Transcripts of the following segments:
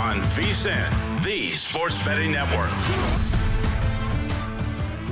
on VSiN, the sports betting network.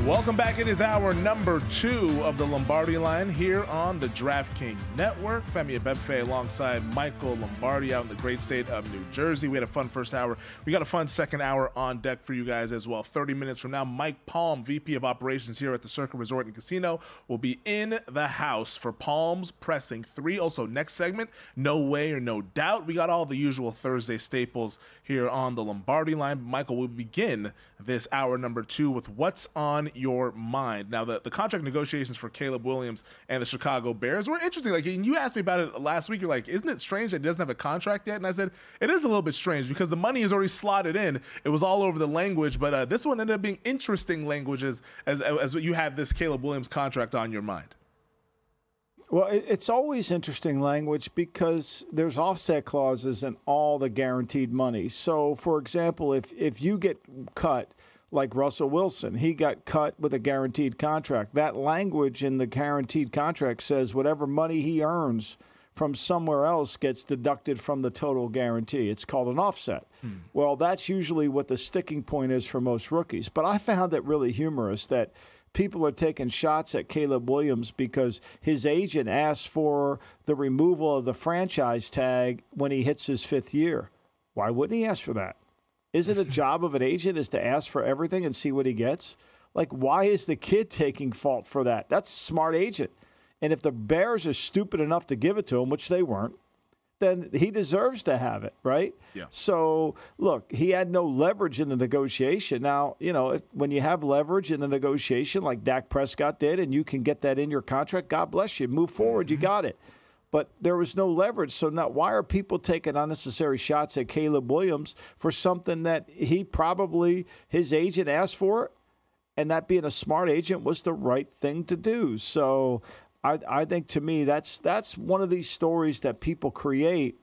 Welcome back. It is hour number 2 of the Lombardi Line here on the DraftKings Network. Femi Abebefe alongside Michael Lombardi out in the great state of New Jersey. We had a fun first hour. We got a fun second hour on deck for you guys as well. 30 minutes from now, Mike Palm, VP of Operations here at the Circa Resort and Casino, will be in the house for Palms Pressing 3. Also, next segment, No Way or No Doubt. We got all the usual Thursday staples here on the Lombardi Line. Michael will begin this hour number 2 with What's on Your Mind. Now, the contract negotiations for Caleb Williams and the Chicago Bears were interesting. Like, you asked me about it last week. You're like, isn't it strange that he doesn't have a contract yet? And I said, it is a little bit strange because the money is already slotted in. It was all over the language, but this one ended up being interesting languages as you have this Caleb Williams contract on your mind. Well, it's always interesting language because there's offset clauses in all the guaranteed money. So, for example, if you get cut, like Russell Wilson, he got cut with a guaranteed contract. That language in the guaranteed contract says whatever money he earns from somewhere else gets deducted from the total guarantee. It's called an offset. Well, that's usually what the sticking point is for most rookies. But I found it really humorous that people are taking shots at Caleb Williams because his agent asked for the removal of the franchise tag when he hits his 5th year. Why wouldn't he ask for that? Is it a job of an agent is to ask for everything and see what he gets? Like, why is the kid taking fault for that? That's a smart agent. And if the Bears are stupid enough to give it to him, which they weren't, then he deserves to have it, right? Yeah. So, look, he had no leverage in the negotiation. Now, when you have leverage in the negotiation like Dak Prescott did and you can get that in your contract, God bless you. Move forward, you got it. But there was no leverage. So now why are people taking unnecessary shots at Caleb Williams for something that his agent asked for, and that being a smart agent was the right thing to do? So I think, to me, that's one of these stories that people create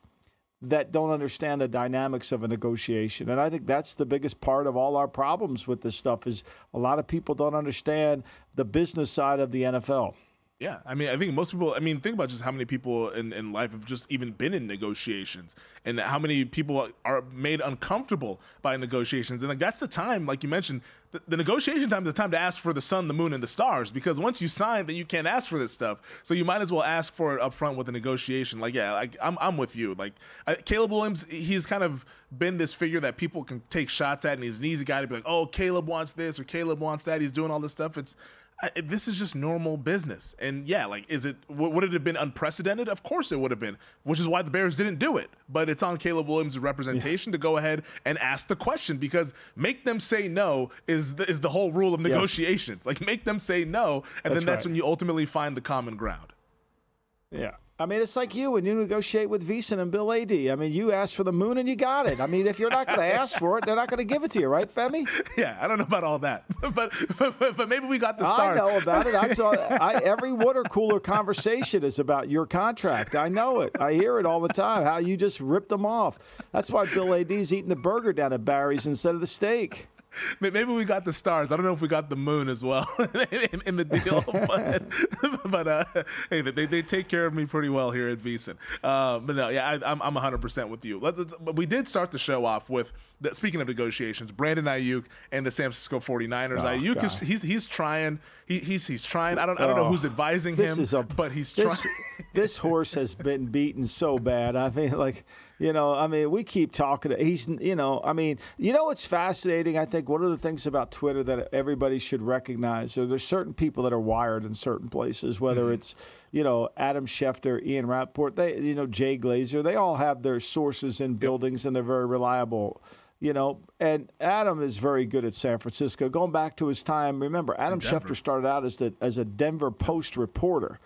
that don't understand the dynamics of a negotiation. And I think that's the biggest part of all our problems with this stuff is a lot of people don't understand the business side of the NFL. Yeah, I think most people, think about just how many people in life have just even been in negotiations and how many people are made uncomfortable by negotiations. And that's the time, like you mentioned, the negotiation time is the time to ask for the sun, the moon, and the stars, because once you sign, then you can't ask for this stuff. So you might as well ask for it up front with a negotiation. I'm with you. Caleb Williams, he's kind of been this figure that people can take shots at, and he's an easy guy to be like, oh, Caleb wants this or Caleb wants that. He's doing all this stuff. This is just normal business. And would it have been unprecedented? Of course it would have been, which is why the Bears didn't do it. But it's on Caleb Williams' representation to go ahead and ask the question, because make them say no is the whole rule of negotiations. Yes. Make them say no, and that's when you ultimately find the common ground. Yeah. It's like you when you negotiate with VSiN and Bill A.D. You asked for the moon and you got it. If you're not going to ask for it, they're not going to give it to you, right, Femi? Yeah, I don't know about all that, but maybe we got the start. I know about it. Every water cooler conversation is about your contract. I know it. I hear it all the time, how you just ripped them off. That's why Bill A.D.'s eating the burger down at Barry's instead of the steak. Maybe we got the stars. I don't know if we got the moon as well in the deal, but hey, they take care of me pretty well here at VSiN. But no, yeah, I'm 100% with you. But we did start the show off with, speaking of negotiations, Brandon Aiyuk and the San Francisco 49ers. Aiyuk he's trying. He's trying. I don't know who's advising him, but he's trying. This horse has been beaten so bad. We keep talking. It's fascinating. I think one of the things about Twitter that everybody should recognize, there's certain people that are wired in certain places, whether it's, Adam Schefter, Ian Rappaport, Jay Glazer, they all have their sources in buildings and they're very reliable. And Adam is very good at San Francisco. Going back to his time, remember, Adam Schefter started out as a Denver Post reporter.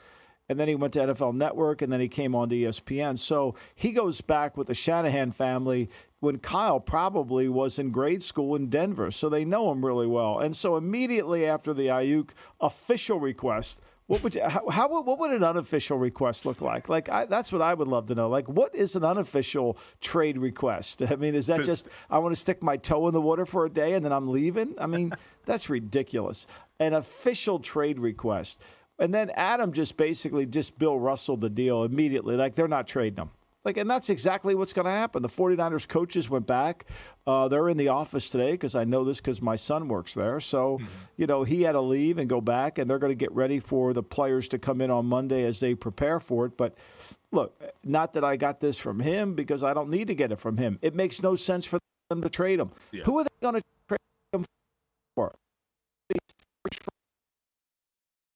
And then he went to NFL Network, and then he came on to ESPN. So he goes back with the Shanahan family when Kyle probably was in grade school in Denver. So they know him really well. And so immediately after the Aiyuk official request, what would an unofficial request look like? That's what I would love to know. What is an unofficial trade request? Is that just I want to stick my toe in the water for a day and then I'm leaving? That's ridiculous. An official trade request. And then Adam just basically Bill Russell the deal immediately. They're not trading him. And that's exactly what's going to happen. The 49ers coaches went back. They're in the office today because I know this because my son works there. So, he had to leave and go back, and they're going to get ready for the players to come in on Monday as they prepare for it. But look, not that I got this from him because I don't need to get it from him. It makes no sense for them to trade him. Yeah. Who are they going to trade him for?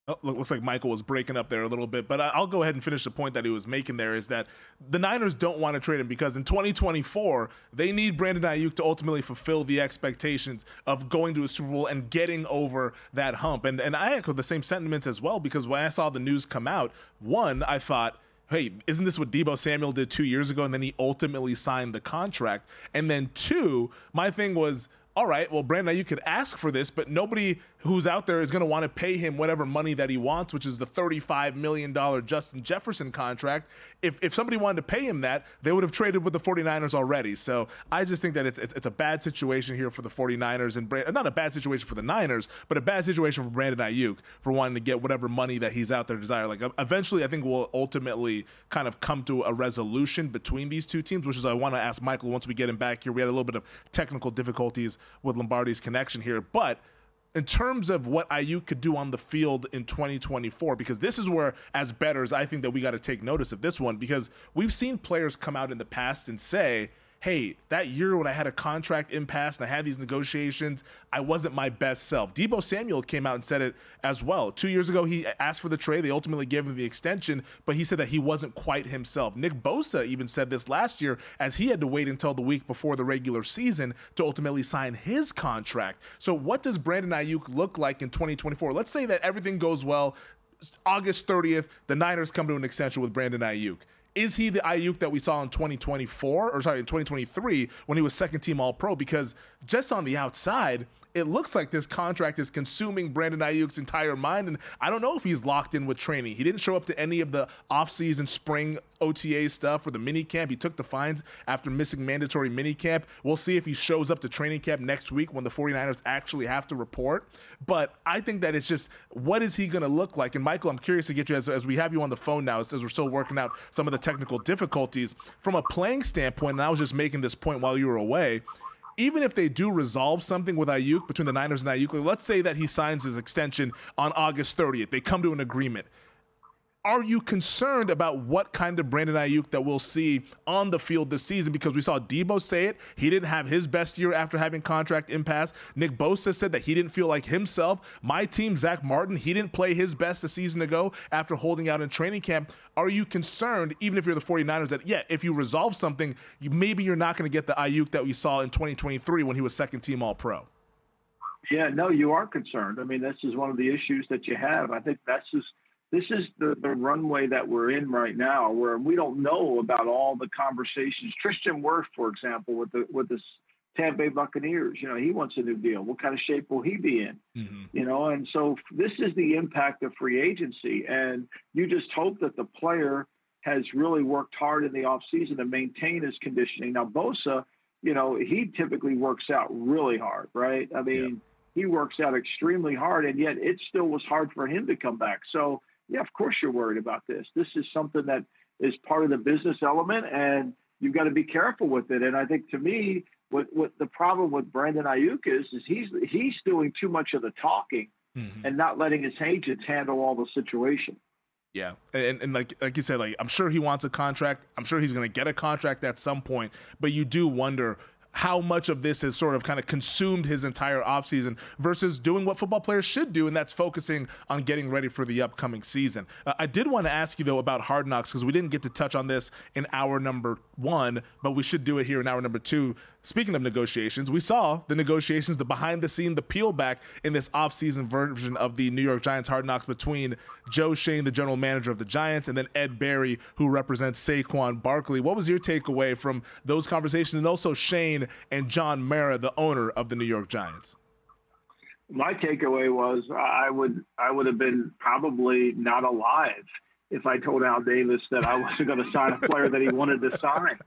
Oh, looks like Michael was breaking up there a little bit, but I'll go ahead and finish the point that he was making there is that the Niners don't want to trade him because in 2024, they need Brandon Aiyuk to ultimately fulfill the expectations of going to a Super Bowl and getting over that hump. And I echo the same sentiments as well because when I saw the news come out, one, I thought, hey, isn't this what Deebo Samuel did 2 years ago? And then he ultimately signed the contract. And then two, my thing was, all right, well, Brandon Aiyuk could ask for this, but nobody who's out there is going to want to pay him whatever money that he wants, which is the $35 million Justin Jefferson contract. If somebody wanted to pay him that, they would have traded with the 49ers already. So I just think that it's a bad situation here for the 49ers, and not a bad situation for the Niners, but a bad situation for Brandon Aiyuk for wanting to get whatever money that he's out there desire. Like eventually, I think we'll ultimately kind of come to a resolution between these two teams, which is I want to ask Michael once we get him back here. We had a little bit of technical difficulties with Lombardi's connection here, but in terms of what Aiyuk could do on the field in 2024, because this is where, as bettors, I think that we got to take notice of this one, because we've seen players come out in the past and say, hey, that year when I had a contract impasse and I had these negotiations, I wasn't my best self. Deebo Samuel came out and said it as well. 2 years ago, he asked for the trade. They ultimately gave him the extension, but he said that he wasn't quite himself. Nick Bosa even said this last year as he had to wait until the week before the regular season to ultimately sign his contract. So what does Brandon Aiyuk look like in 2024? Let's say that everything goes well. August 30th, the Niners come to an extension with Brandon Aiyuk. Is he the Aiyuk that we saw in 2023 when he was second team All-Pro? Because just on the outside, it looks like this contract is consuming Brandon Aiyuk's entire mind, and I don't know if he's locked in with training. He didn't show up to any of the offseason spring OTA stuff or the mini camp. He took the fines after missing mandatory mini camp. We'll see if he shows up to training camp next week when the 49ers actually have to report. But I think that it's just, what is he going to look like? And Michael, I'm curious to get you, as we have you on the phone now, as we're still working out some of the technical difficulties, from a playing standpoint, and I was just making this point while you were away, even if they do resolve something with Aiyuk between the Niners and Aiyuk, let's say that he signs his extension on August 30th. They come to an agreement. Are you concerned about what kind of Brandon Aiyuk that we'll see on the field this season? Because we saw Deebo say it. He didn't have his best year after having contract impasse. Nick Bosa said that he didn't feel like himself. My team, Zach Martin, he didn't play his best a season ago after holding out in training camp. Are you concerned, even if you're the 49ers, that, if you resolve something, maybe you're not going to get the Aiyuk that we saw in 2023 when he was second team All-Pro? Yeah, no, you are concerned. I mean, this is one of the issues that you have. I think this is the runway that we're in right now, where we don't know about all the conversations. Tristan Wirth, for example, with the Tampa Bay Buccaneers, he wants a new deal. What kind of shape will he be in? Mm-hmm. And so this is the impact of free agency. And you just hope that the player has really worked hard in the offseason to maintain his conditioning. Now, Bosa, he typically works out really hard, right? I mean, He works out extremely hard, and yet it still was hard for him to come back. So, yeah, of course you're worried about this. This is something that is part of the business element, and you've got to be careful with it. And I think, to me, what the problem with Brandon Aiyuk is he's doing too much of the talking and not letting his agents handle all the situation. Yeah, and like you said, I'm sure he wants a contract. I'm sure he's going to get a contract at some point, but you do wonder how much of this has sort of kind of consumed his entire offseason versus doing what football players should do, and that's focusing on getting ready for the upcoming season. I did want to ask you, though, about Hard Knocks, because we didn't get to touch on this in hour number 1, but we should do it here in hour number 2. Speaking of negotiations, we saw the negotiations, the behind-the-scene, the peel-back in this offseason version of the New York Giants Hard Knocks between Joe Schoen, the general manager of the Giants, and then Ed Barry, who represents Saquon Barkley. What was your takeaway from those conversations, and also Schoen and John Mara, the owner of the New York Giants? My takeaway was I would have been probably not alive if I told Al Davis that I wasn't going to sign a player that he wanted to sign.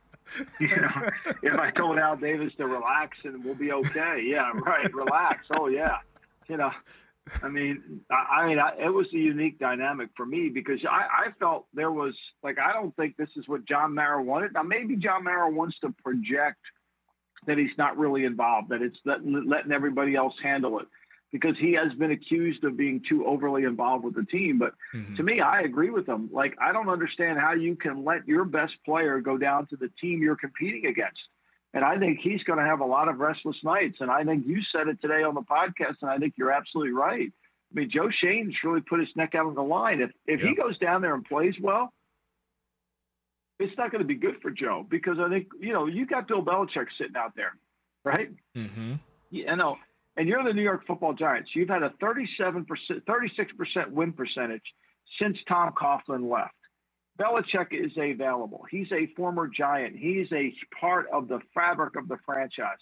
If I told Al Davis to relax and we'll be okay. Yeah, right. Relax. Oh, yeah. I mean, it was a unique dynamic for me because I felt there was I don't think this is what John Mara wanted. Now, maybe John Mara wants to project that he's not really involved, that it's letting everybody else handle it, because he has been accused of being too overly involved with the team. But to me, I agree with him. I don't understand how you can let your best player go down to the team you're competing against. And I think he's going to have a lot of restless nights. And I think you said it today on the podcast, and I think you're absolutely right. I mean, Joe Shane's really put his neck out on the line. If he goes down there and plays well, it's not going to be good for Joe, because I think, you got Bill Belichick sitting out there, right? Mm-hmm. And you're the New York Football Giants. You've had a 36% win percentage since Tom Coughlin left. Belichick is available. He's a former Giant. He's a part of the fabric of the franchise.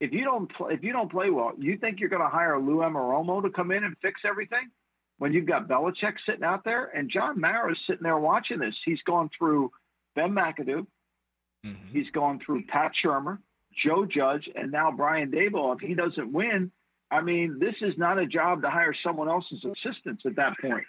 If you don't play well, you think you're going to hire Lou Anarumo to come in and fix everything when you've got Belichick sitting out there? And John Mara is sitting there watching this. He's gone through Ben McAdoo. Mm-hmm. He's gone through Pat Shurmur, Joe Judge, and now Brian Daboll. If he doesn't win, I mean, this is not a job to hire someone else's assistants at that point.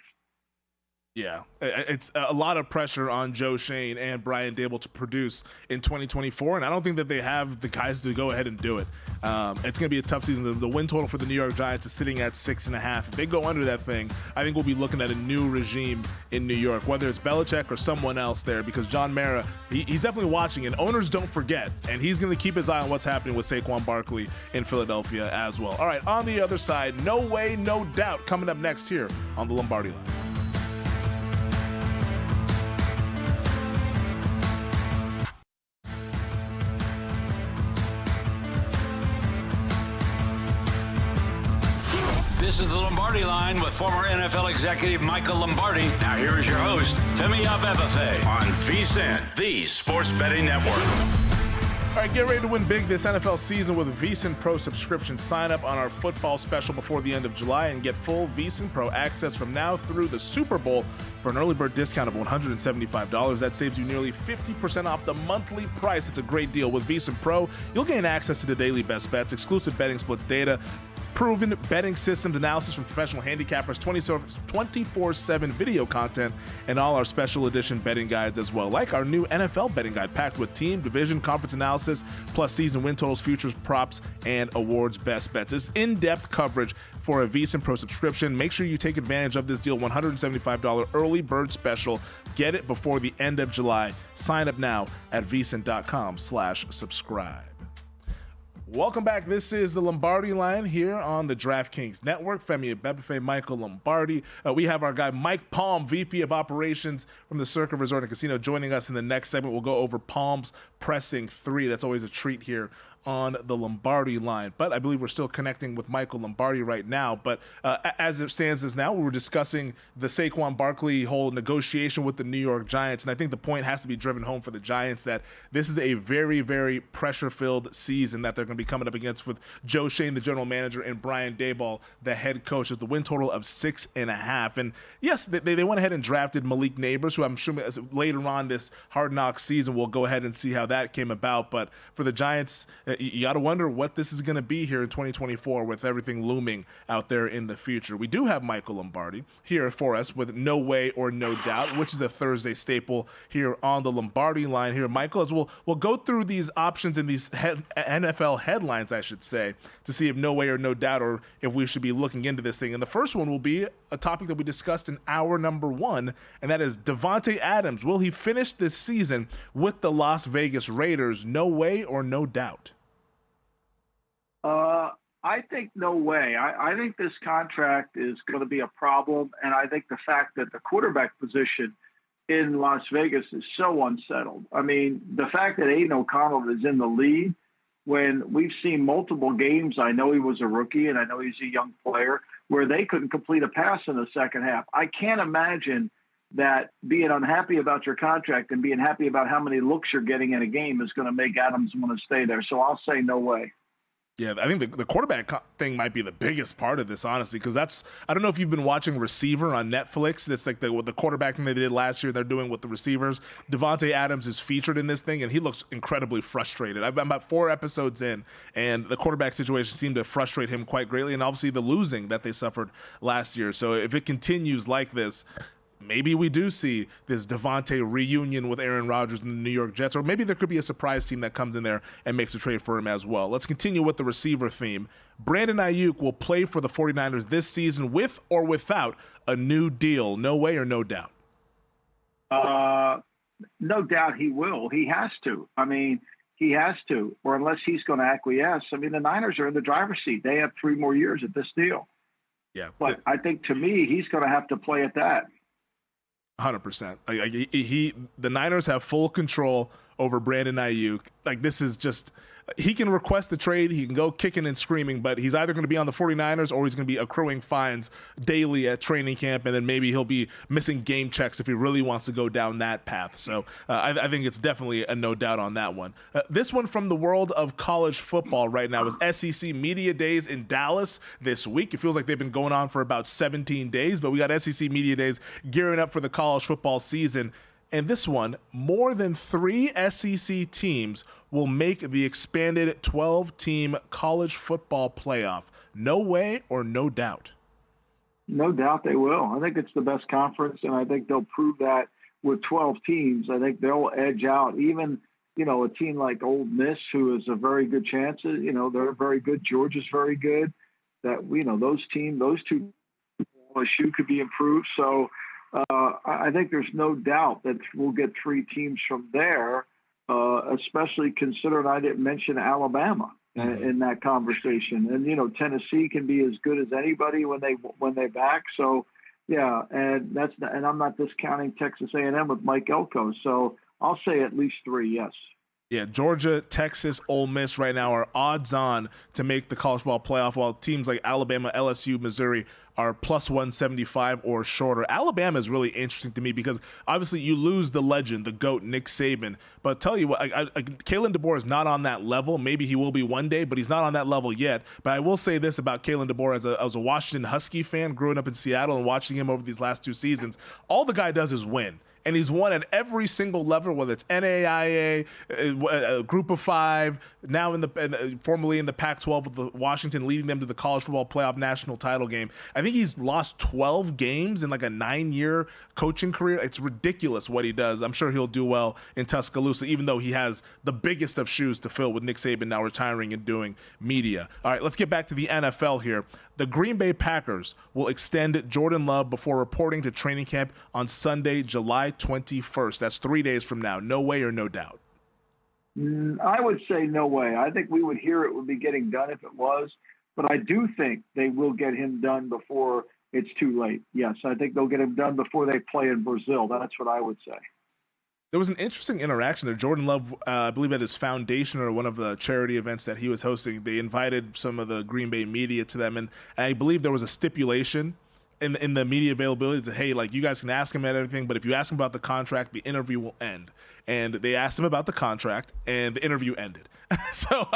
Yeah, it's a lot of pressure on Joe Shane and Brian Daboll to produce in 2024, and I don't think that they have the guys to go ahead and do it. It's going to be a tough season. The win total for the New York Giants is sitting at 6.5. If they go under that thing, I think we'll be looking at a new regime in New York, whether it's Belichick or someone else there, because John Mara, he's definitely watching, and owners don't forget, and he's going to keep his eye on what's happening with Saquon Barkley in Philadelphia as well. All right, on the other side, no way, no doubt, coming up next here on the Lombardi Line. This is the Lombardi Line with former NFL executive Michael Lombardi. Now here is your host, Femi Abebefe, on VSiN, the Sports Betting Network. All right, get ready to win big this NFL season with a VSiN Pro subscription. Sign up on our football special before the end of July and get full VSiN Pro access from now through the Super Bowl for an early bird discount of $175. That saves you nearly 50% off the monthly price. It's a great deal. With VSiN Pro, you'll gain access to the daily best bets, exclusive betting splits data, proven betting systems analysis from professional handicappers, 24/7 video content, and all our special edition betting guides as well, like our new NFL betting guide packed with team, division, conference analysis, plus season win totals, futures, props, and awards best bets. It's in-depth coverage for a VSiN Pro subscription. Make sure you take advantage of this deal, $175 early bird special. Get it before the end of July. Sign up now at vsin.com/subscribe. Welcome back. This is the Lombardi Line here on the DraftKings Network. Femi Abebefe, Michael Lombardi. We have our guy Mike Palm, VP of Operations from the Circa Resort and Casino, joining us in the next segment. We'll go over Palm's Pressing 3. That's always a treat here on the Lombardi Line. But I believe we're still connecting with Michael Lombardi right now. But as it stands as now, we were discussing the Saquon Barkley whole negotiation with the New York Giants. And I think the point has to be driven home for the Giants that this is a very, very pressure-filled season that they're going to be coming up against with Joe Shane, the general manager, and Brian Daboll, the head coach, with the win total of 6.5. And yes, they went ahead and drafted Malik Neighbors, who I'm sure later on this Hard Knocks season we'll go ahead and see how that came about. But for the Giants, you got to wonder what this is going to be here in 2024 with everything looming out there in the future. We do have Michael Lombardi here for us with No Way or No Doubt, which is a Thursday staple here on the Lombardi Line. Here, Michael, as we'll go through these options and these NFL headlines, I should say, to see if No Way or No Doubt or if we should be looking into this thing. And the first one will be a topic that we discussed in hour number 1, and that is Davante Adams. Will he finish this season with the Las Vegas Raiders? No way or no doubt? I think no way. I think this contract is going to be a problem, and I think the fact that the quarterback position in Las Vegas is so unsettled. I mean, the fact that Aiden O'Connell is in the lead when we've seen multiple games, I know he was a rookie and I know he's a young player, where they couldn't complete a pass in the second half. I can't imagine that being unhappy about your contract and being happy about how many looks you're getting in a game is going to make Adams want to stay there. So I'll say no way. Yeah, I think the quarterback thing might be the biggest part of this, honestly, because I don't know if you've been watching Receiver on Netflix. It's like the quarterback thing they did last year, they're doing with the receivers. Devontae Adams is featured in this thing, and he looks incredibly frustrated. I'm about 4 episodes in, and the quarterback situation seemed to frustrate him quite greatly, and obviously the losing that they suffered last year. So if it continues like this, maybe we do see this Devontae reunion with Aaron Rodgers and the New York Jets, or maybe there could be a surprise team that comes in there and makes a trade for him as well. Let's continue with the receiver theme. Brandon Aiyuk will play for the 49ers this season with or without a new deal. No way or no doubt? No doubt he will. He has to. I mean, he has to, or unless he's going to acquiesce. I mean, the Niners are in the driver's seat. They have 3 more years at this deal. Yeah. But I think, to me, he's going to have to play at that. 100%. The Niners have full control over Brandon Aiyuk. Like, this is just, he can request the trade, he can go kicking and screaming, but he's either going to be on the 49ers or he's going to be accruing fines daily at training camp, and then maybe he'll be missing game checks if he really wants to go down that path. So I think it's definitely a no doubt on that one. This one from the world of college football right now is SEC Media Days in Dallas this week. It feels like they've been going on for about 17 days, but we got SEC Media Days gearing up for the college football season. And this one, more than 3 SEC teams will make the expanded 12-team college football playoff. No way or no doubt? No doubt they will. I think it's the best conference, and I think they'll prove that with 12 teams. I think they'll edge out even, a team like Ole Miss, who is a very good chance. They're very good. Georgia's very good. That, those two, LSU could be improved. So, I think there's no doubt that we'll get 3 teams from there, especially considering I didn't mention Alabama in that conversation. And, Tennessee can be as good as anybody when they back. So, yeah, and I'm not discounting Texas A&M with Mike Elko. So I'll say at least 3, yes. Yeah, Georgia, Texas, Ole Miss right now are odds on to make the college football playoff, while teams like Alabama, LSU, Missouri are plus 175 or shorter. Alabama is really interesting to me because obviously you lose the legend, the GOAT, Nick Saban. But tell you what, Kalen DeBoer is not on that level. Maybe he will be one day, but he's not on that level yet. But I will say this about Kalen DeBoer as a Washington Husky fan growing up in Seattle and watching him over these last 2 seasons, all the guy does is win. And he's won at every single level, whether it's NAIA, Group of 5, now formerly in the Pac-12 with the Washington, leading them to the college football playoff national title game. I think he's lost 12 games in like a 9-year coaching career. It's ridiculous what he does. I'm sure he'll do well in Tuscaloosa, even though he has the biggest of shoes to fill with Nick Saban now retiring and doing media. All right, let's get back to the NFL here. The Green Bay Packers will extend Jordan Love before reporting to training camp on Sunday, July 21st. That's 3 days from now. No way or no doubt? I would say no way. I think we would hear it would be getting done if it was, but I do think they will get him done before it's too late. Yes, I think they'll get him done before they play in Brazil. That's what I would say. There was an interesting interaction there. Jordan Love, I believe at his foundation or one of the charity events that he was hosting, they invited some of the Green Bay media to them. And I believe there was a stipulation in the media availability that, hey, like, you guys can ask him at everything, but if you ask him about the contract, the interview will end. And they asked him about the contract, and the interview ended. So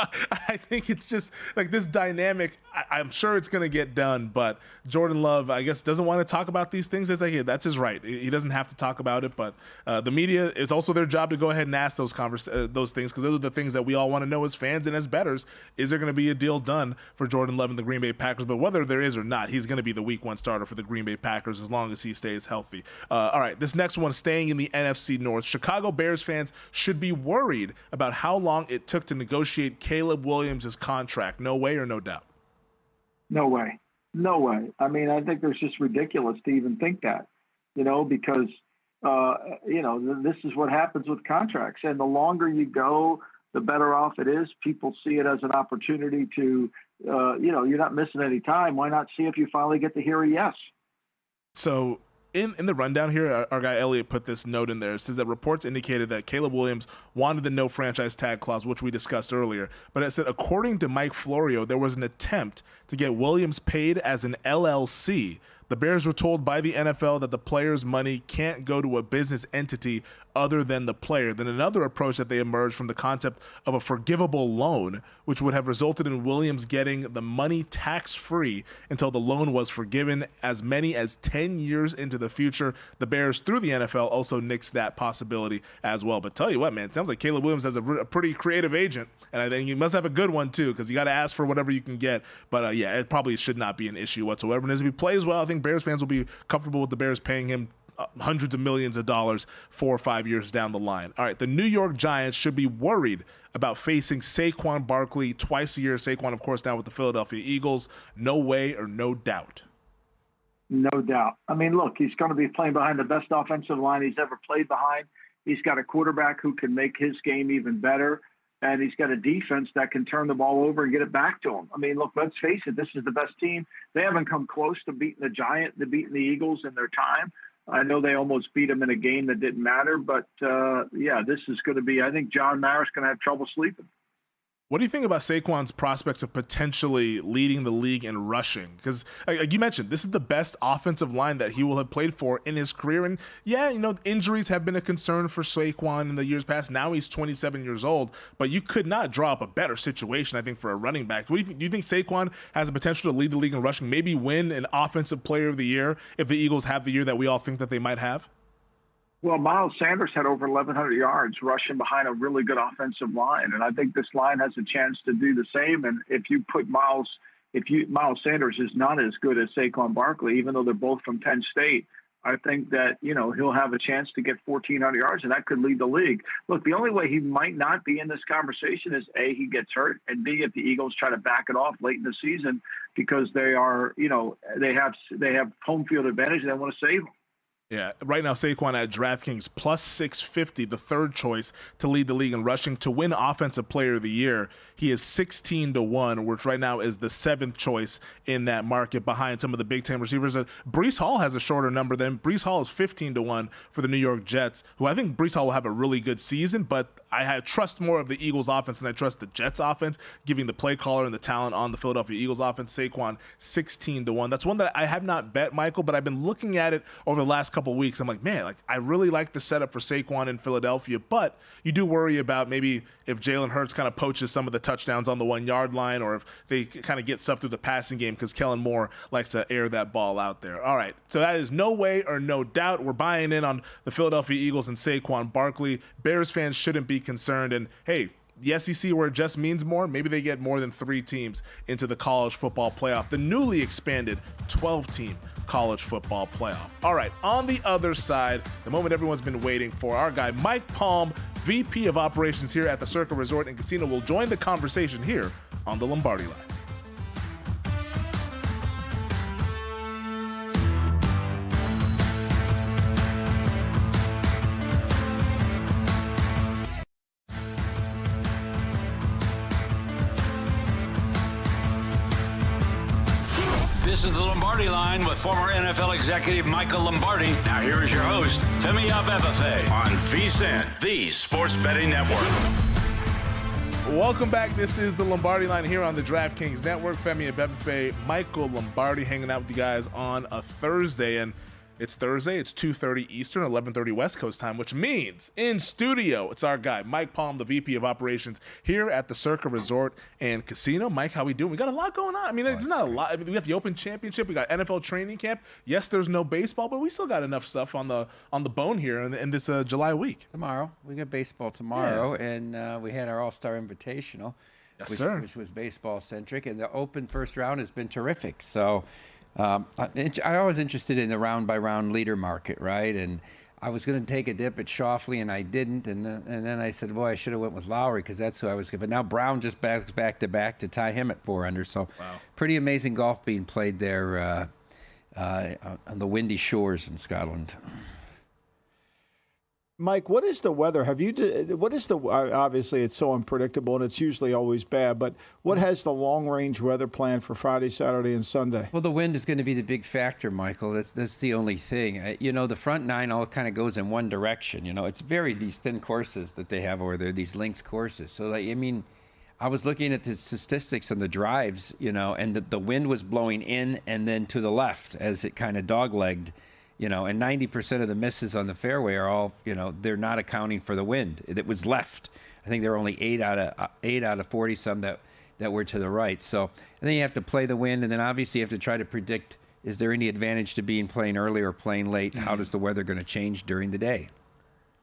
I think it's just like this dynamic. I'm sure it's going to get done, but Jordan Love, I guess, doesn't want to talk about these things. It's like, yeah, that's his right. He doesn't have to talk about it, but the media, it's also their job to go ahead and ask those things, because those are the things that we all want to know as fans and as bettors. Is there going to be a deal done for Jordan Love and the Green Bay Packers? But whether there is or not, he's going to be the week 1 starter for the Green Bay Packers as long as he stays healthy. All right, this next one, staying in the NFC North. Chicago Bears fans should be worried about how long it took to negotiate Caleb Williams' contract. No way or no doubt? No way. No way. I mean, I think it's just ridiculous to even think that, because, this is what happens with contracts. And the longer you go, the better off it is. People see it as an opportunity to, you're not missing any time. Why not see if you finally get to hear a yes? So in the rundown here, our guy Elliot put this note in there. It says that reports indicated that Caleb Williams wanted the no franchise tag clause, which we discussed earlier. But it said, according to Mike Florio, there was an attempt to get Williams paid as an LLC. The Bears were told by the NFL that the player's money can't go to a business entity other than the player. Then another approach that they emerged from the concept of a forgivable loan, which would have resulted in Williams getting the money tax-free until the loan was forgiven as many as 10 years into the future. The Bears, through the NFL, also nixed that possibility as well. But tell you what, man, it sounds like Caleb Williams has a pretty creative agent, and I think he must have a good one too, because you got to ask for whatever you can get. But yeah, it probably should not be an issue whatsoever. And as if he plays well, I think Bears fans will be comfortable with the Bears paying him hundreds of millions of dollars 4 or 5 years down the line. All right, the New York Giants should be worried about facing Saquon Barkley twice a year. Saquon, of course, now with the Philadelphia Eagles. No way or no doubt. No doubt. I mean, look, he's going to be playing behind the best offensive line he's ever played behind. He's got a quarterback who can make his game even better, and he's got a defense that can turn the ball over and get it back to him. I mean, look, let's face it, this is the best team. They haven't come close to beating the Giants, to beating the Eagles in their time. I know they almost beat them in a game that didn't matter, but, yeah, this is going to be – I think John Mara's going to have trouble sleeping. What do you think about Saquon's prospects of potentially leading the league in rushing? Because, like you mentioned, this is the best offensive line that he will have played for in his career. And, yeah, you know, injuries have been a concern for Saquon in the years past. Now he's 27 years old, but you could not draw up a better situation, I think, for a running back. What do you think Saquon has the potential to lead the league in rushing, maybe win an Offensive Player of the Year if the Eagles have the year that we all think that they might have? Well, Miles Sanders had over 1,100 yards rushing behind a really good offensive line, and I think this line has a chance to do the same. And if you put Miles Sanders is not as good as Saquon Barkley, even though they're both from Penn State, I think that, you know, he'll have a chance to get 1,400 yards, and that could lead the league. Look, the only way he might not be in this conversation is A, he gets hurt, and B, if the Eagles try to back it off late in the season because they are, you know, they have home field advantage and they want to save him. Yeah, right now Saquon at DraftKings plus 650, the third choice to lead the league in rushing. To win Offensive Player of the Year, he is 16-1, which right now is the seventh choice in that market behind some of the Big Ten receivers. Breece Hall has a shorter number than Breece Hall is 15-1 for the New York Jets, who I think Breece Hall will have a really good season, but I trust more of the Eagles offense than I trust the Jets offense, giving the play caller and the talent on the Philadelphia Eagles offense. Saquon 16-1. That's one that I have not bet, Michael, but I've been looking at it over the last couple of weeks. I'm like, man, like I really like the setup for Saquon in Philadelphia, but you do worry about maybe if Jalen Hurts kind of poaches some of the touchdowns on the 1 yard line, or if they kind of get stuff through the passing game, because Kellen Moore likes to air that ball out there. All right, so that is no way or no doubt. We're buying in on the Philadelphia Eagles and Saquon Barkley. Bears fans shouldn't be concerned. And hey, the SEC, where it just means more, maybe they get more than 3 teams into the college football playoff, the newly expanded 12-team college football playoff. All right, on the other side, the moment everyone's been waiting for, our guy Mike Palm, VP of Operations here at the Circa Resort and Casino, will join the conversation here on the Lombardi Line. This is the Lombardi Line with former NFL executive Michael Lombardi. Now here is your host, Femi Abebefe, on VSiN, the Sports Betting Network. Welcome back. This is the Lombardi Line here on the DraftKings Network. Femi Abebefe, Michael Lombardi hanging out with you guys on a Thursday. And it's Thursday. It's 2:30 Eastern, 11:30 West Coast time, which means in studio, it's our guy, Mike Palm, the VP of Operations here at the Circa Resort and Casino. Mike, how we doing? We got a lot going on. I mean, it's not a lot. I mean, we got the Open Championship. We got NFL training camp. Yes, there's no baseball, but we still got enough stuff on the bone here in this July week. Tomorrow. We got baseball tomorrow, and we had our All-Star Invitational, which was baseball-centric, and the Open first round has been terrific. So I was interested in the round-by-round leader market, right? And I was going to take a dip at Schauffele, and I didn't. And then I said, boy, I should have went with Lowry because that's who I was. But now Brown just backs back-to-back to tie him at 4 under. So pretty amazing golf being played there on the windy shores in Scotland. Mike, what is the weather? Obviously it's so unpredictable and it's usually always bad, but what has the long-range weather plan for Friday, Saturday, and Sunday? Well, the wind is going to be the big factor, Michael. That's the only thing. The front nine all kind of goes in one direction. It's these thin courses that they have over there, these links courses. So, I was looking at the statistics on the drives, and the wind was blowing in and then to the left as it kind of dog-legged, and 90% of the misses on the fairway are all, they're not accounting for the wind. It was left. I think there were only 8 out of 40 some that were to the right. So, and then you have to play the wind, and then obviously you have to try to predict, is there any advantage to playing early or playing late? Mm-hmm. How does the weather going to change during the day?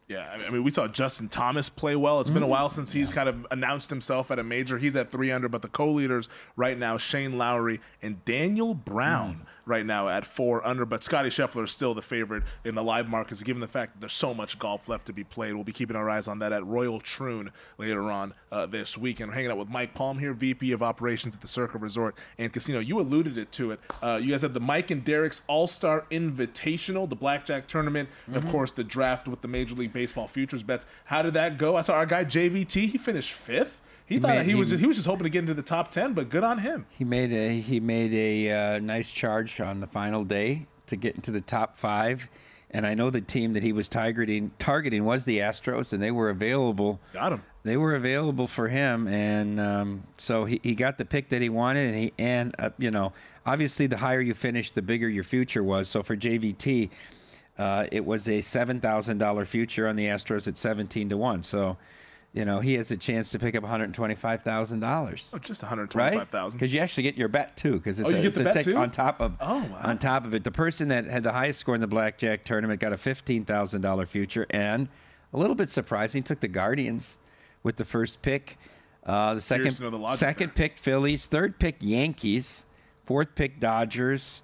Yeah, I mean, we saw Justin Thomas play well. It's been a while since he's kind of announced himself at a major. He's at 3 under, but the co-leaders right now, Shane Lowry and Daniel Brown right now at 4 under. But Scotty Scheffler is still the favorite in the live markets, given the fact that there's so much golf left to be played. We'll be keeping our eyes on that at Royal Troon later on this weekend. We're hanging out with Mike Palm here, VP of Operations at the Circa Resort and Casino. You alluded to it. You guys have the Mike and Derek's All-Star Invitational, the blackjack tournament, and of course the draft with the Major League Baseball futures bets. How did that go? I saw our guy JVT. He finished 5th. He was just hoping to get into the top 10, but good on him. He made a nice charge on the final day to get into the top 5. And I know the team that he was targeting was the Astros, and they were available. Got him. They were available for him, and so he got the pick that he wanted. And obviously the higher you finished, the bigger your future was. So for JVT, it was a $7,000 future on the Astros at 17-1. So, he has a chance to pick up $125,000. Oh, just $125,000, right? Because you actually get your bet too. Because it's too? On top of on top of it. The person that had the highest score in the blackjack tournament got a $15,000 future, and a little bit surprising, took the Guardians with the first pick. The second pick Phillies, third pick Yankees, fourth pick Dodgers,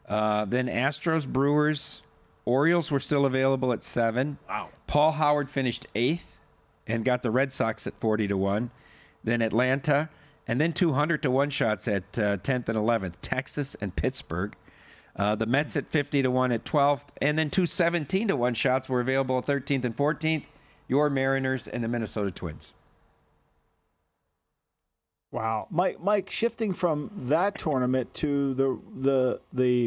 then Astros, Brewers. Orioles were still available at 7. Wow. Paul Howard finished 8th and got the Red Sox at 40-1. Then Atlanta, and then 200-1 shots at 10th and 11th. Texas and Pittsburgh. The Mets at 50-1 at 12th, and then 217-1 shots were available at 13th and 14th. Your Mariners and the Minnesota Twins. Wow, Mike, shifting from that tournament to the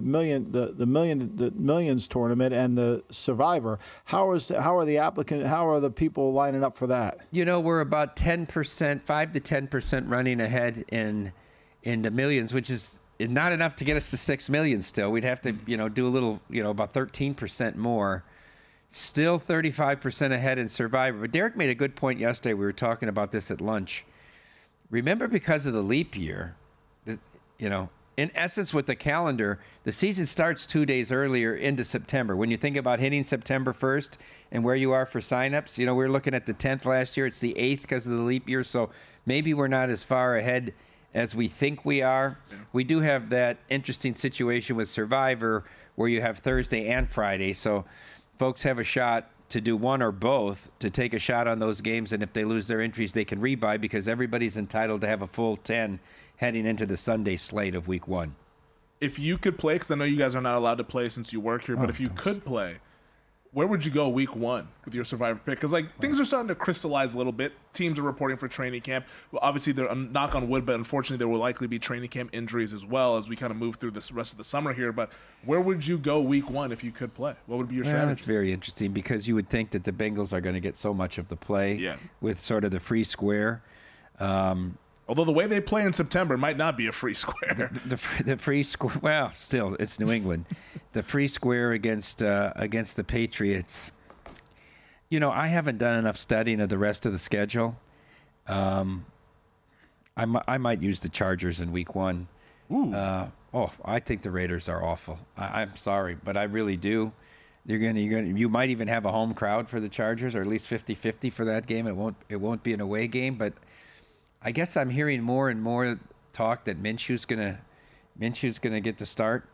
millions tournament and the Survivor, how are the people lining up for that? We're about 10%, 5 to 10% running ahead in the millions, which is not enough to get us to 6 million. Still, we'd have to do a little, about 13% more. Still 35% ahead in Survivor. But Derek made a good point yesterday. We were talking about this at lunch. Remember, because of the leap year, in essence, with the calendar, the season starts 2 days earlier into September. When you think about hitting September 1st and where you are for signups, we were looking at the 10th last year. It's the 8th because of the leap year. So maybe we're not as far ahead as we think we are. Yeah. We do have that interesting situation with Survivor where you have Thursday and Friday. So folks have a shot to do one or both, to take a shot on those games, and if they lose their entries, they can rebuy because everybody's entitled to have a full 10 heading into the Sunday slate of Week 1. If you could play, because I know you guys are not allowed to play since you work here, but if you could play, where would you go Week 1 with your Survivor pick? Because things are starting to crystallize a little bit. Teams are reporting for training camp. Well, obviously, they're knock on wood, but unfortunately, there will likely be training camp injuries as well as we kind of move through this rest of the summer here. But where would you go Week 1 if you could play? What would be your strategy? That's very interesting because you would think that the Bengals are going to get so much of the play with sort of the free square. Although the way they play in September might not be a free square. The free square, well, still, it's New England. The free square against the Patriots. I haven't done enough studying of the rest of the schedule. I might use the Chargers in Week 1. I think the Raiders are awful. I'm sorry, but I really do. You might even have a home crowd for the Chargers, or at least 50-50 for that game. It won't be an away game, but I guess I'm hearing more and more talk that Minshew's gonna get the start.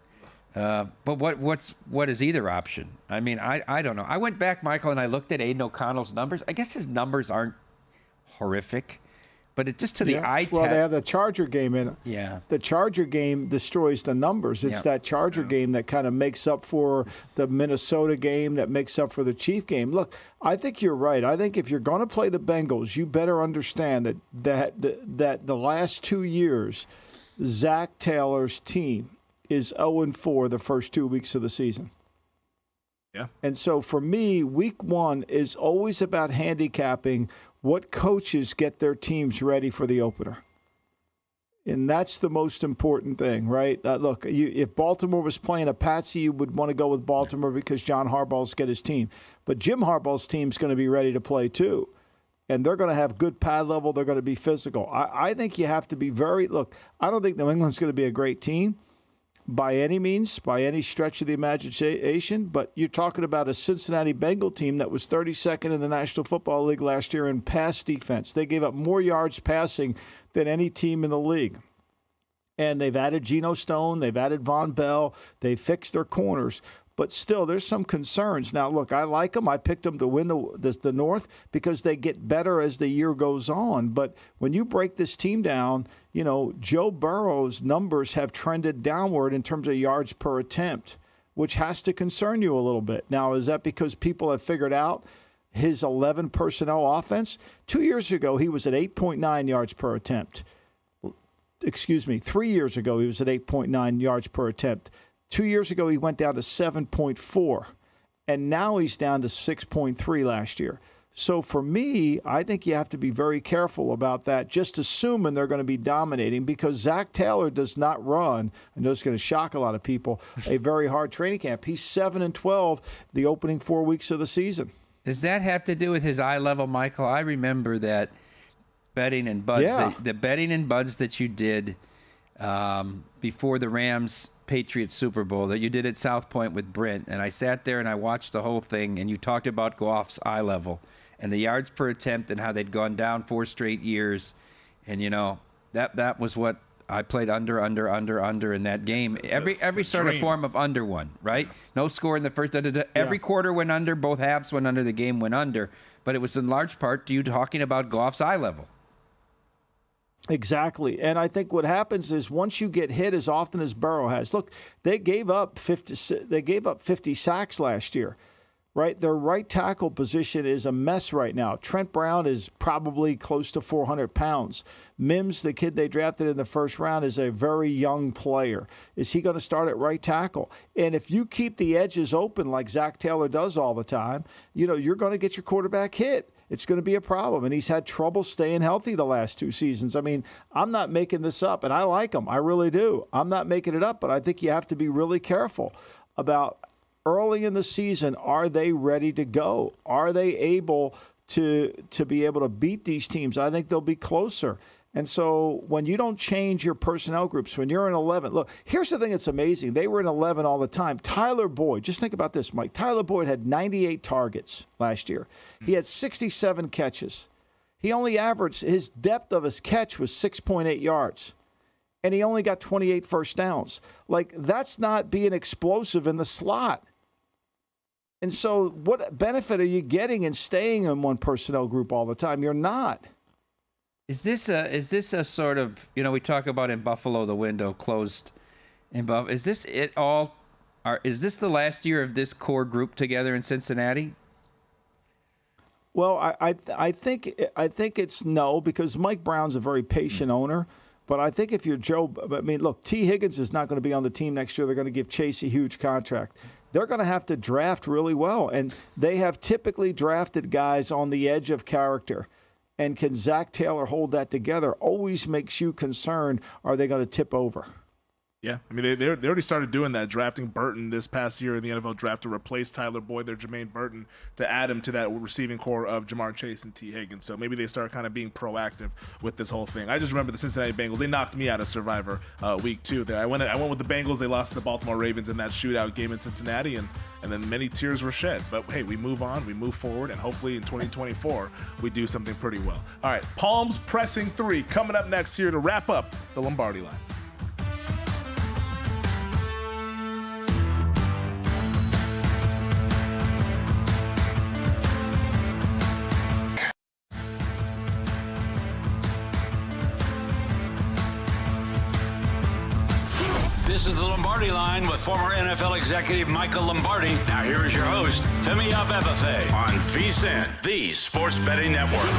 But what is either option? I mean, I don't know. I went back, Michael, and I looked at Aiden O'Connell's numbers. I guess his numbers aren't horrific, but it just to the eye test. Well, they have the Charger game in it. Yeah. The Charger game destroys the numbers. It's that Charger game that kind of makes up for the Minnesota game, that makes up for the Chief game. Look, I think you're right. I think if you're going to play the Bengals, you better understand that the last 2 years, Zach Taylor's team is 0-4 the first 2 weeks of the season. Yeah. And so for me, Week 1 is always about handicapping what coaches get their teams ready for the opener. And that's the most important thing, right? Look, if Baltimore was playing a patsy, you would want to go with Baltimore because John Harbaugh's got his team. But Jim Harbaugh's team's going to be ready to play too. And they're going to have good pad level. They're going to be physical. I think you have to be look, I don't think New England's going to be a great team by any means, by any stretch of the imagination. But you're talking about a Cincinnati Bengal team that was 32nd in the National Football League last year in pass defense. They gave up more yards passing than any team in the league. And they've added Geno Stone. They've added Von Bell. They fixed their corners. But still, there's some concerns. Now, look, I like them. I picked them to win the North because they get better as the year goes on. But when you break this team down, Joe Burrow's numbers have trended downward in terms of yards per attempt, which has to concern you a little bit. Now, is that because people have figured out his 11 personnel offense? 2 years ago, he was at 8.9 yards per attempt. 3 years ago, he was at 8.9 yards per attempt. 2 years ago, he went down to 7.4, and now he's down to 6.3 last year. So for me, I think you have to be very careful about that, just assuming they're going to be dominating, because Zach Taylor does not run, I know it's going to shock a lot of people, a very hard training camp. He's 7-12 the opening 4 weeks of the season. Does that have to do with his eye level, Michael? I remember that betting and buds, the betting and buds that you did before the Rams Patriots Super Bowl that you did at South Point with Brent, and I sat there and I watched the whole thing, and you talked about Goff's eye level and the yards per attempt and how they'd gone down 4 straight years, and that was what I played under in that game. Every sort of form of under one, right? No score in the first. Every quarter went under, both halves went under, the game went under, but it was in large part to you talking about Goff's eye level. Exactly. And I think what happens is once you get hit as often as Burrow has, look, they gave up 50 sacks last year, right? Their right tackle position is a mess right now. Trent Brown is probably close to 400 pounds. Mims, the kid they drafted in the first round, is a very young player. Is he going to start at right tackle? And if you keep the edges open like Zach Taylor does all the time, you're going to get your quarterback hit. It's going to be a problem. And he's had trouble staying healthy the last 2 seasons. I mean, I'm not making this up, and I like him. I really do. I'm not making it up, but I think you have to be really careful about early in the season, are they ready to go? Are they able to be able to beat these teams? I think they'll be closer. And so when you don't change your personnel groups, when you're in 11, look, here's the thing that's amazing. They were in 11 all the time. Tyler Boyd, just think about this, Mike. Tyler Boyd had 98 targets last year. He had 67 catches. He only averaged, his depth of his catch was 6.8 yards. And he only got 28 first downs. Like, that's not being explosive in the slot. And so what benefit are you getting in staying in one personnel group all the time? You're not. Is this a sort of, we talk about in Buffalo the window closed in Buffalo. Is this it all? Is this the last year of this core group together in Cincinnati? Well, I think it's no, because Mike Brown's a very patient owner. But I think if you're Joe, look, T. Higgins is not going to be on the team next year. They're going to give Chase a huge contract. They're going to have to draft really well. And they have typically drafted guys on the edge of character. And can Zach Taylor hold that together? Always makes you concerned, are they going to tip over? Yeah, they already started doing that, drafting Burton this past year in the NFL draft to replace Tyler Boyd, their Jermaine Burton, to add him to that receiving core of Jamar Chase and T. Higgins. So maybe they start kind of being proactive with this whole thing. I just remember the Cincinnati Bengals. They knocked me out of Survivor week 2 there. I went with the Bengals. They lost to the Baltimore Ravens in that shootout game in Cincinnati, and then many tears were shed. But, hey, we move on, we move forward, and hopefully in 2024 we do something pretty well. All right, Palms Pressing 3 coming up next here to wrap up the Lombardi Line. This is the Lombardi Line with former NFL executive Michael Lombardi. Now here is your host, Femi Abebefe, on VSiN, the Sports Betting Network.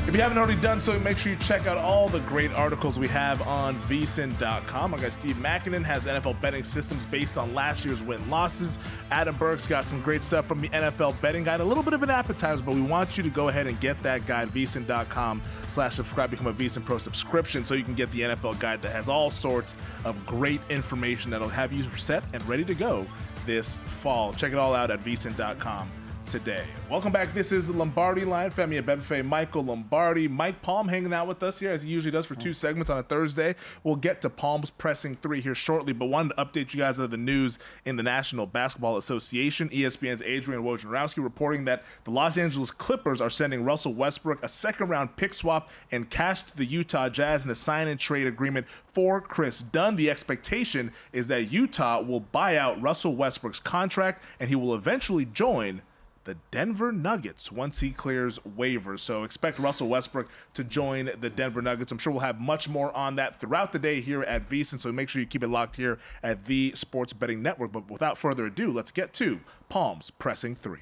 If you haven't already done so, make sure you check out all the great articles we have on VSiN.com. Our guy Steve Makinen has NFL betting systems based on last year's win-losses. Adam Burke's got some great stuff from the NFL Betting Guide. A little bit of an appetizer, but we want you to go ahead and get that guide, VSiN.com/subscribe. Become a VSiN Pro subscription so you can get the NFL Guide that has all sorts of great information that'll have you set and ready to go this fall. Check it all out at VSiN.com today. Welcome back. This is the Lombardi Line. Femi Abebefe, Michael Lombardi. Mike Palm hanging out with us here as he usually does for two segments on a Thursday. We'll get to Palm's Pressing 3 here shortly, but wanted to update you guys on the news in the National Basketball Association. ESPN's Adrian Wojnarowski reporting that the Los Angeles Clippers are sending Russell Westbrook a second-round pick swap and cash to the Utah Jazz in a sign-and-trade agreement for Chris Dunn. The expectation is that Utah will buy out Russell Westbrook's contract, and he will eventually join the Denver Nuggets once he clears waivers. So expect Russell Westbrook to join the Denver Nuggets. I'm sure we'll have much more on that throughout the day here at VSiN, so make sure you keep it locked here at the Sports Betting Network. But without further ado, let's get to Palm's Pressing 3.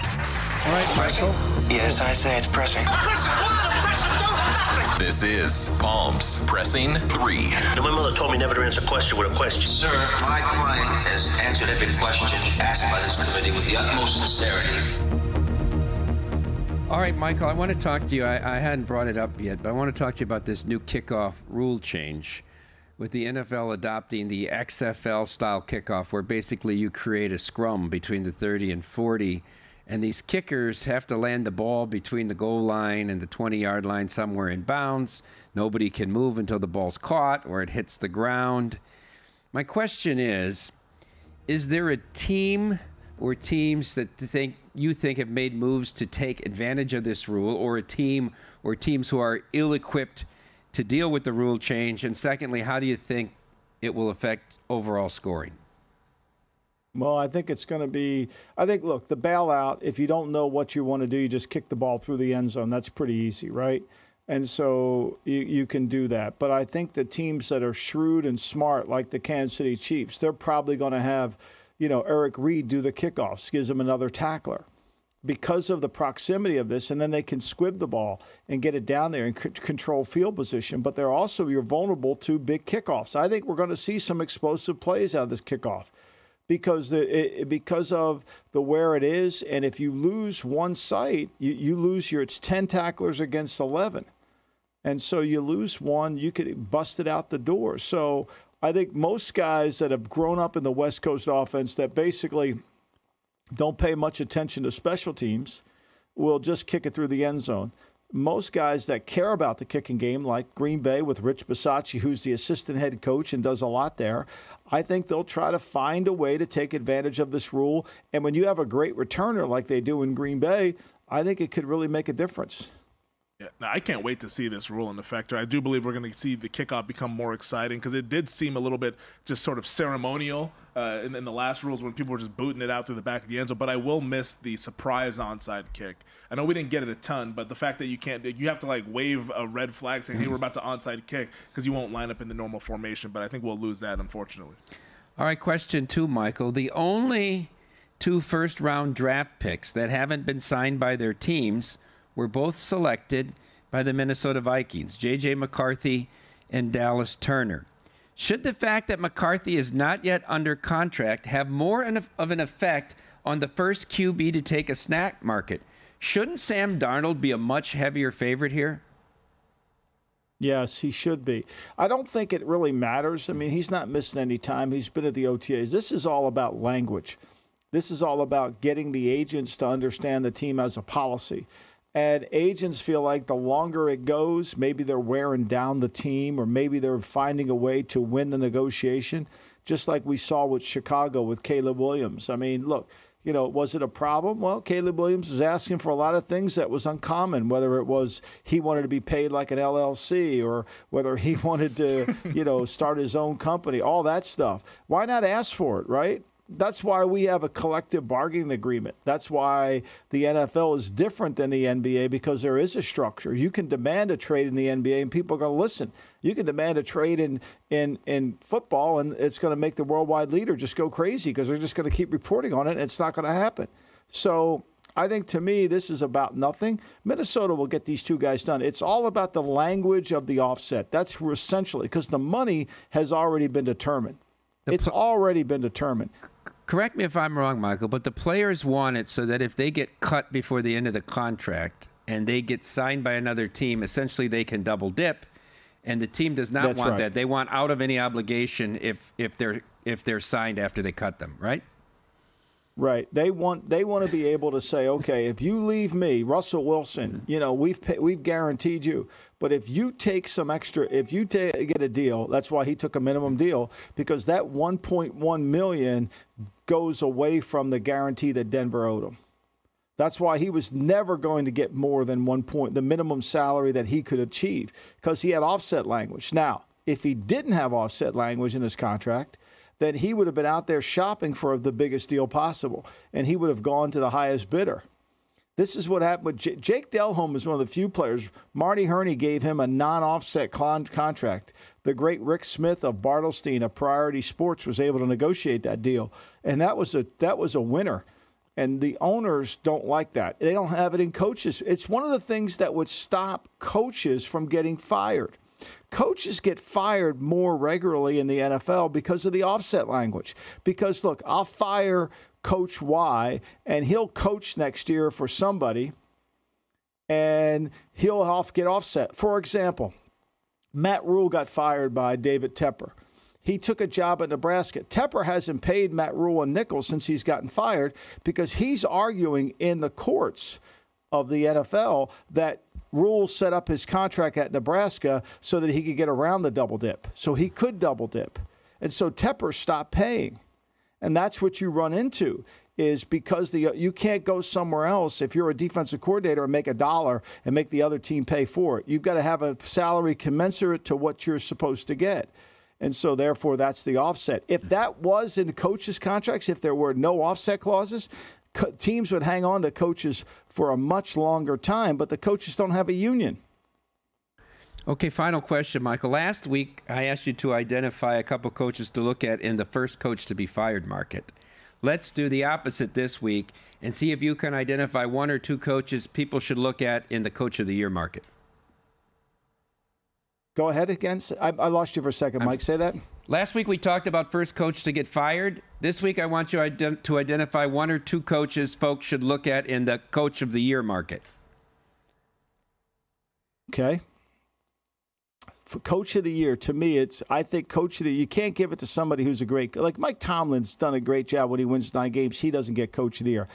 All right, Michael. Yes, I say it's pressing. This is Palm's Pressing 3. My mother told me never to answer a question with a question. Sir, my client has answered every question asked by this committee with the utmost sincerity. All right, Michael, I want to talk to you. I hadn't brought it up yet, but I want to talk to you about this new kickoff rule change with the NFL adopting the XFL-style kickoff, where basically you create a scrum between the 30 and 40, and these kickers have to land the ball between the goal line and the 20-yard line somewhere in bounds. Nobody can move until the ball's caught or it hits the ground. My question is there a team or teams that you think have made moves to take advantage of this rule, or a team or teams who are ill-equipped to deal with the rule change? And secondly, how do you think it will affect overall scoring? Well, I think it's going to be – look, the bailout, if you don't know what you want to do, you just kick the ball through the end zone. That's pretty easy, right? And so you can do that. But I think the teams that are shrewd and smart, like the Kansas City Chiefs, they're probably going to have, Eric Reed do the kickoffs, gives them another tackler because of the proximity of this, and then they can squib the ball and get it down there and control field position. But you're vulnerable to big kickoffs. I think we're going to see some explosive plays out of this kickoff, because of the where it is. And if you lose one site, you lose it's 10 tacklers against 11. And so you lose one, you could bust it out the door. So I think most guys that have grown up in the West Coast offense that basically don't pay much attention to special teams will just kick it through the end zone. Most guys that care about the kicking game, like Green Bay with Rich Bisaccia, who's the assistant head coach and does a lot there, I think they'll try to find a way to take advantage of this rule. And when you have a great returner like they do in Green Bay, I think it could really make a difference. Yeah, now, I can't wait to see this rule in effect. I do believe we're going to see the kickoff become more exciting, because it did seem a little bit just sort of ceremonial in the last rules when people were just booting it out through the back of the end zone. But I will miss the surprise onside kick. I know we didn't get it a ton, but the fact that you have to wave a red flag saying, hey, we're about to onside kick, because you won't line up in the normal formation. But I think we'll lose that, unfortunately. All right, question 2, Michael. The only 2 first-round draft picks that haven't been signed by their teams were both selected by the Minnesota Vikings, J.J. McCarthy and Dallas Turner. Should the fact that McCarthy is not yet under contract have more of an effect on the first QB to take a snack market? Shouldn't Sam Darnold be a much heavier favorite here? Yes, he should be. I don't think it really matters. I mean, he's not missing any time. He's been at the OTAs. This is all about language. This is all about getting the agents to understand the team as a policy. And agents feel like the longer it goes, maybe they're wearing down the team, or maybe they're finding a way to win the negotiation, just like we saw with Chicago with Caleb Williams. I mean, look, was it a problem? Well, Caleb Williams was asking for a lot of things that was uncommon, whether it was he wanted to be paid like an LLC, or whether he wanted to, start his own company, all that stuff. Why not ask for it, right? That's why we have a collective bargaining agreement. That's why the NFL is different than the NBA, because there is a structure. You can demand a trade in the NBA, and people are going to listen. You can demand a trade in football, and it's going to make the worldwide leader just go crazy, because they're just going to keep reporting on it, and it's not going to happen. So I think to me, this is about nothing. Minnesota will get these two guys done. It's all about the language of the offset. That's essentially because the money has already been determined. It's already been determined. Correct me if I'm wrong, Michael, but the players want it so that if they get cut before the end of the contract and they get signed by another team, essentially they can double dip. And the team does not want that. They want out of any obligation if they're signed after they cut them, right? Right. They want to be able to say, okay, if you leave me, Russell Wilson, we've guaranteed you. But if you take some extra, if you get a deal, that's why he took a minimum deal, because that $1.1 million goes away from the guarantee that Denver owed him. That's why he was never going to get more than the minimum salary that he could achieve, because he had offset language. Now, if he didn't have offset language in his contract, then he would have been out there shopping for the biggest deal possible, and he would have gone to the highest bidder. This is what happened with Jake Delhomme is one of the few players. Marty Herney gave him a non-offset contract. The great Rick Smith of Bartlestein of Priority Sports was able to negotiate that deal, and that was a winner. And the owners don't like that. They don't have it in coaches. It's one of the things that would stop coaches from getting fired. Coaches get fired more regularly in the NFL because of the offset language. Because, look, I'll fire Coach Y, and he'll coach next year for somebody, and he'll get offset. For example, Matt Rule got fired by David Tepper. He took a job at Nebraska. Tepper hasn't paid Matt Rule a nickel since he's gotten fired because he's arguing in the courts of the NFL that Rule set up his contract at Nebraska so that he could get around the double dip. So he could double dip. And so Tepper stopped paying. And that's what you run into, is because you can't go somewhere else if you're a defensive coordinator and make $1 and make the other team pay for it. You've got to have a salary commensurate to what you're supposed to get. And so, therefore, that's the offset. If that was in the coaches' contracts, if there were no offset clauses, teams would hang on to coaches for a much longer time, but the coaches don't have a union. Okay, final question, Michael. Last week, I asked you to identify a couple coaches to look at in the first coach to be fired market. Let's do the opposite this week and see if you can identify one or two coaches people should look at in the coach of the year market. Go ahead again. I lost you for a second, Mike. Say that. Last week we talked about first coach to get fired. This week I want you to identify one or two coaches folks should look at in the coach of the year market. Okay. For coach of the year, to me, I think coach of the year, you can't give it to somebody who's like Mike Tomlin's done a great job when he wins 9 games. He doesn't get coach of the year.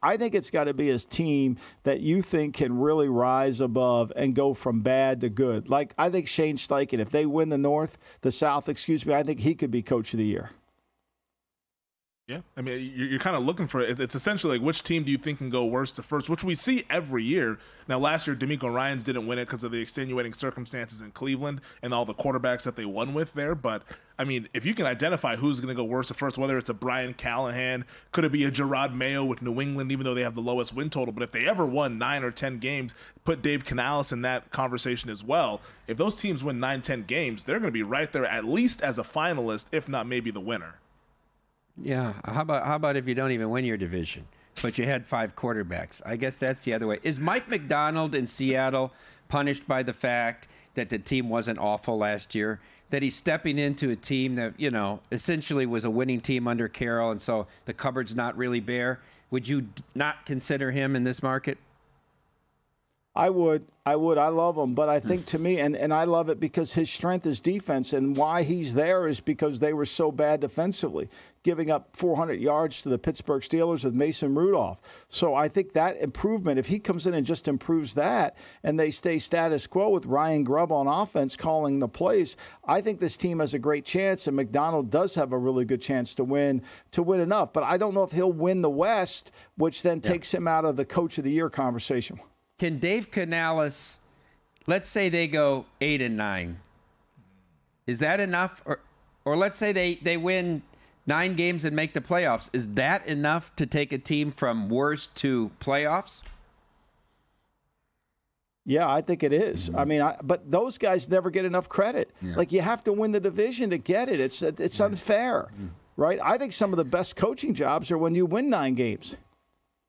I think it's got to be his team that you think can really rise above and go from bad to good. Like, I think Shane Steichen, if they win the South, I think he could be coach of the year. Yeah, I mean, you're kind of looking for it. It's essentially like, which team do you think can go worst to first, which we see every year. Now, last year, DeMeco Ryans didn't win it because of the extenuating circumstances in Cleveland and all the quarterbacks that they won with there. But, I mean, if you can identify who's going to go worst to first, whether it's a Brian Callahan, could it be a Gerard Mayo with New England, even though they have the lowest win total. But if they ever won 9 or 10 games, put Dave Canales in that conversation as well. If those teams win 9, 10 games, they're going to be right there at least as a finalist, if not maybe the winner. Yeah. How about if you don't even win your division, but you had 5 quarterbacks? I guess that's the other way. Is Mike McDonald in Seattle punished by the fact that the team wasn't awful last year? That he's stepping into a team that, essentially was a winning team under Carroll, and so the cupboard's not really bare? Would you not consider him in this market? I would. I love him. But I think to me, and I love it because his strength is defense, and why he's there is because they were so bad defensively, giving up 400 yards to the Pittsburgh Steelers with Mason Rudolph. So I think that improvement, if he comes in and just improves that, and they stay status quo with Ryan Grubb on offense calling the plays, I think this team has a great chance, and McDonald does have a really good chance to win enough. But I don't know if he'll win the West, which then takes him out of the Coach of the Year conversation. Can Dave Canales, let's say they go 8-9, is that enough? Or let's say they win 9 games and make the playoffs. Is that enough to take a team from worst to playoffs? Yeah, I think it is. I mean, but those guys never get enough credit. Yeah. Like, you have to win the division to get it. It's unfair, right? I think some of the best coaching jobs are when you win 9 games.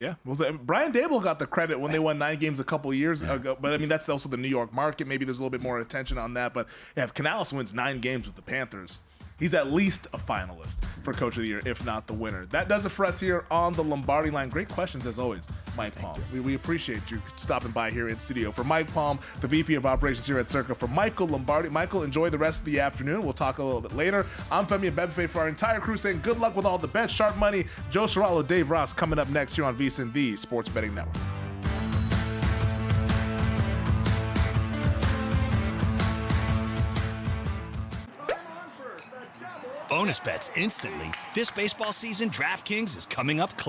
Yeah, Brian Daboll got the credit when they won 9 games a couple years ago, but I mean that's also the New York market. Maybe there's a little bit more attention on that. But yeah, if Canales wins 9 games with the Panthers, he's at least a finalist for Coach of the Year, if not the winner. That does it for us here on the Lombardi Line. Great questions as always, Mike Palm. We appreciate you stopping by here in studio. For Mike Palm, the VP of Operations here at Circa, for Michael Lombardi. Michael, enjoy the rest of the afternoon. We'll talk a little bit later. I'm Femi Abebefe for our entire crew saying good luck with all the bets. Sharp Money, Joe Serralo, Dave Ross coming up next here on VSiN, the Sports Betting Network. Bonus bets instantly. This baseball season, DraftKings is coming up close.